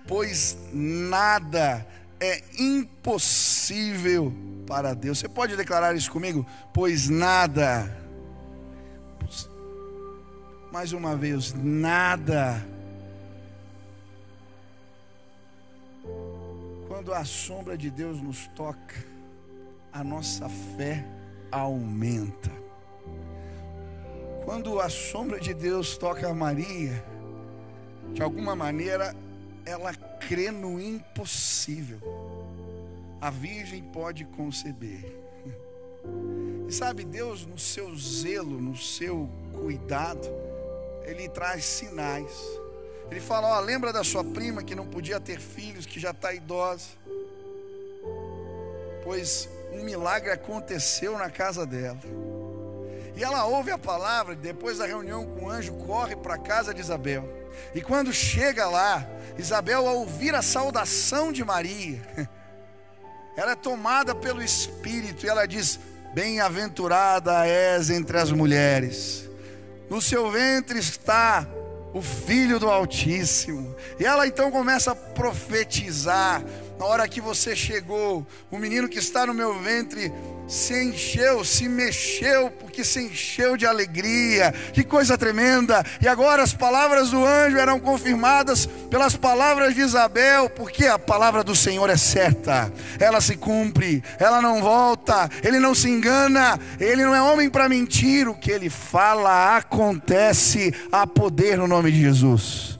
pois nada é impossível para Deus. Você pode declarar isso comigo? Pois nada. Mais uma vez, nada. Quando a sombra de Deus nos toca, a nossa fé aumenta. Quando a sombra de Deus toca a Maria, de alguma maneira ela crê no impossível. A virgem pode conceber. E sabe, Deus, no seu zelo, no seu cuidado, Ele traz sinais. Ele fala: ó, lembra da sua prima que não podia ter filhos, que já está idosa? Pois um milagre aconteceu na casa dela. E ela ouve a palavra. Depois da reunião com o anjo, corre para a casa de Isabel. E quando chega lá, Isabel, ao ouvir a saudação de Maria, ela é tomada pelo Espírito. E ela diz: bem-aventurada és entre as mulheres, no seu ventre está o Filho do Altíssimo. E ela então começa a profetizar: na hora que você chegou, o menino que está no meu ventre se encheu, se mexeu, porque se encheu de alegria. Que coisa tremenda! E agora as palavras do anjo eram confirmadas pelas palavras de Isabel, porque a palavra do Senhor é certa, ela se cumpre, ela não volta, Ele não se engana, Ele não é homem para mentir. O que Ele fala acontece. Há poder no nome de Jesus.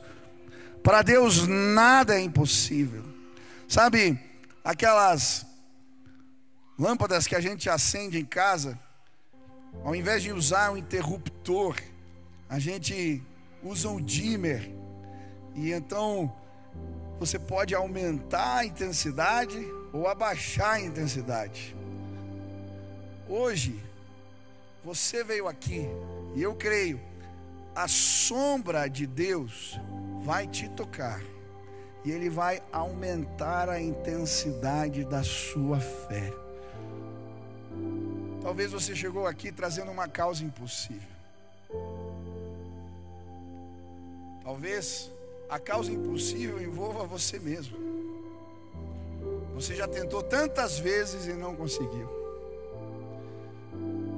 Para Deus nada é impossível. Sabe, aquelas lâmpadas que a gente acende em casa, ao invés de usar um interruptor, a gente usa um dimmer. E então você pode aumentar a intensidade ou abaixar a intensidade. Hoje você veio aqui e eu creio, a sombra de Deus vai te tocar e Ele vai aumentar a intensidade da sua fé. Talvez você chegou aqui trazendo uma causa impossível. Talvez a causa impossível envolva você mesmo. Você já tentou tantas vezes e não conseguiu.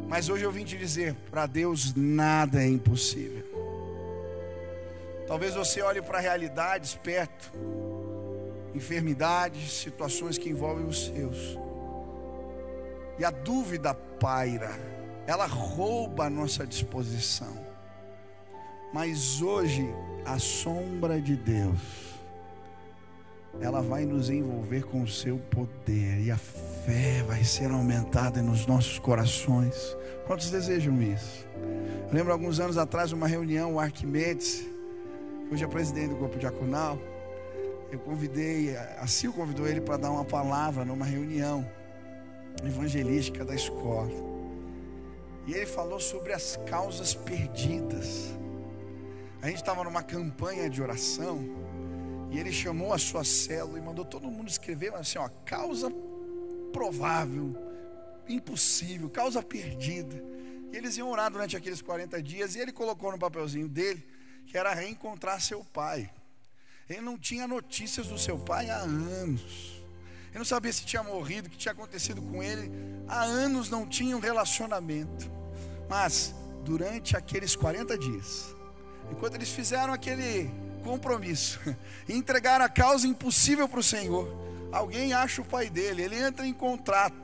Mas hoje eu vim te dizer: para Deus nada é impossível. Talvez você olhe para realidades perto, enfermidades, situações que envolvem os seus, e a dúvida paira, ela rouba a nossa disposição. Mas hoje a sombra de Deus, ela vai nos envolver com o seu poder, e a fé vai ser aumentada nos nossos corações. Quantos desejam isso? Eu lembro alguns anos atrás, uma reunião, o Arquimedes, hoje é presidente do grupo diaconal, eu convidei, a Sil convidou ele para dar uma palavra numa reunião evangelística da escola. E ele falou sobre as causas perdidas. A gente estava numa campanha de oração, e ele chamou a sua célula e mandou todo mundo escrever assim, ó, causa provável, impossível, causa perdida. E eles iam orar durante aqueles 40 dias, e ele colocou no papelzinho dele que era reencontrar seu pai. Ele não tinha notícias do seu pai há anos. Ele não sabia se tinha morrido, o que tinha acontecido com ele. Há anos não tinha um relacionamento. Mas durante aqueles 40 dias, enquanto eles fizeram aquele compromisso e entregaram a causa impossível para o Senhor, alguém acha o pai dele, ele entra em contrato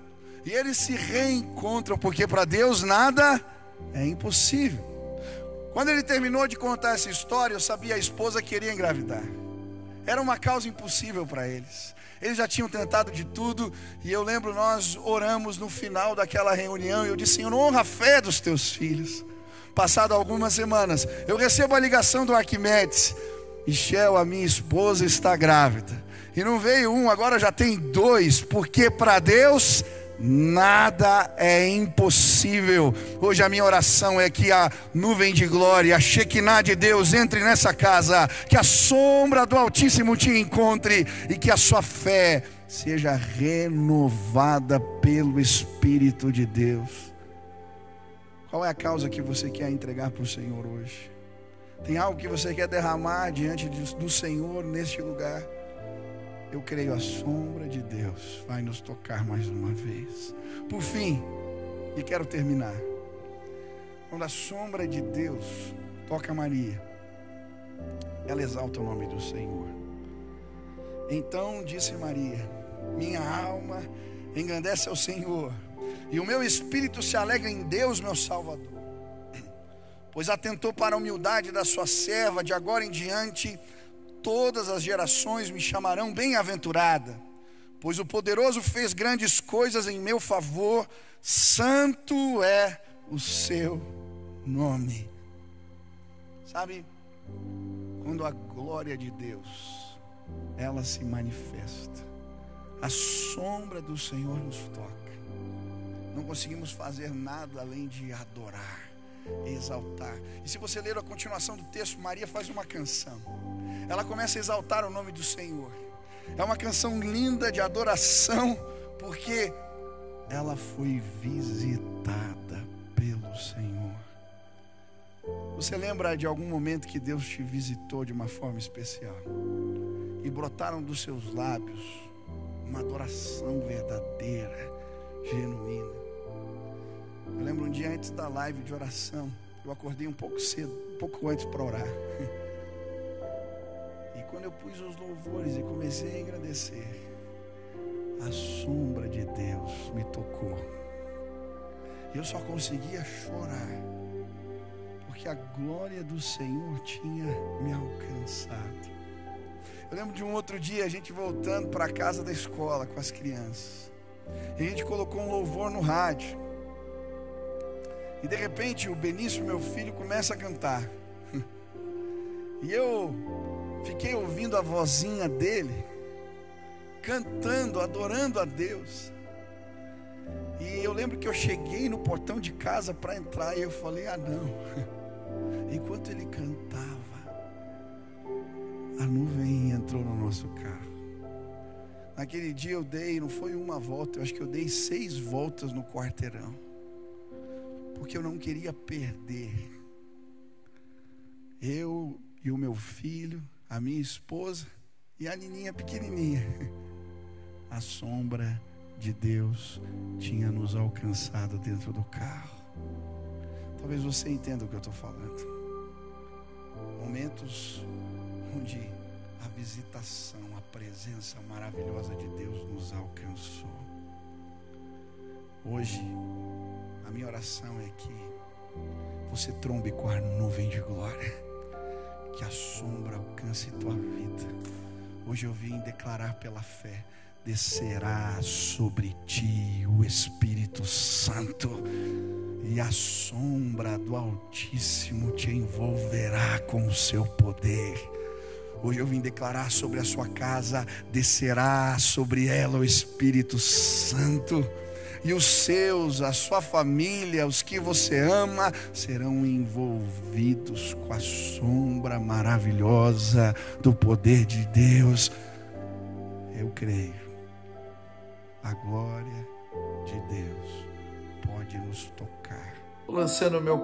e eles se reencontram, porque para Deus nada é impossível. Quando ele terminou de contar essa história, eu sabia, a esposa queria engravidar. Era uma causa impossível para eles. Eles já tinham tentado de tudo. E eu lembro, nós oramos no final daquela reunião, e eu disse: Senhor, honra a fé dos teus filhos. Passado algumas semanas, eu recebo a ligação do Arquimedes: Michel, a minha esposa está grávida. E não veio um, agora já tem 2, porque para Deus nada é impossível. Hoje a minha oração é que a nuvem de glória, a Shekinah de Deus entre nessa casa, que a sombra do Altíssimo te encontre e que a sua fé seja renovada pelo Espírito de Deus. Qual é a causa que você quer entregar para o Senhor hoje? Tem algo que você quer derramar diante do Senhor neste lugar? eu creio, a sombra de Deus vai nos tocar mais uma vez. Por fim, e quero terminar, quando a sombra de Deus toca Maria, ela exalta o nome do Senhor. Então disse Maria: minha alma engrandece ao Senhor, e o meu espírito se alegra em Deus, meu Salvador, pois atentou para a humildade da sua serva. De agora em diante todas as gerações me chamarão bem-aventurada, pois o poderoso fez grandes coisas em meu favor. Santo é o seu nome. Sabe, quando a glória de Deus, ela se manifesta, a sombra do Senhor nos toca, não conseguimos fazer nada além de adorar, exaltar. E se você ler a continuação do texto, Maria faz uma canção. Ela começa a exaltar o nome do Senhor. É uma canção linda de adoração, porque ela foi visitada pelo Senhor. Você lembra de algum momento que Deus te visitou de uma forma especial e brotaram dos seus lábios uma adoração verdadeira, genuína? Eu lembro um dia antes da live de oração, eu acordei um pouco cedo, um pouco antes para orar. E quando eu pus os louvores e comecei a agradecer, a sombra de Deus me tocou. Eu só conseguia chorar, porque a glória do Senhor tinha me alcançado. Eu lembro de um outro dia, a gente voltando para a casa da escola com as crianças, e a gente colocou um louvor no rádio, e de repente o Benício, meu filho, começa a cantar, e eu fiquei ouvindo a vozinha dele, cantando, adorando a Deus. E eu lembro que eu cheguei no portão de casa para entrar, e eu falei: ah não. Enquanto ele cantava, a nuvem entrou no nosso carro. Naquele dia eu dei, não foi uma volta, eu acho que eu dei 6 voltas no quarteirão, porque eu não queria perder. Eu e o meu filho, a minha esposa e a Nininha pequenininha. A sombra de Deus tinha nos alcançado dentro do carro. Talvez você entenda o que eu estou falando. Momentos onde a visitação, a presença maravilhosa de Deus nos alcançou. Hoje, a minha oração é que você trombe com a nuvem de glória, que a sombra alcance tua vida. Hoje eu vim declarar pela fé: descerá sobre ti o Espírito Santo, e a sombra do Altíssimo te envolverá com o seu poder. Hoje eu vim declarar sobre a sua casa: descerá sobre ela o Espírito Santo, e os seus, a sua família, os que você ama, serão envolvidos com a sombra maravilhosa do poder de Deus. Eu creio, a glória de Deus pode nos tocar. Lançando meu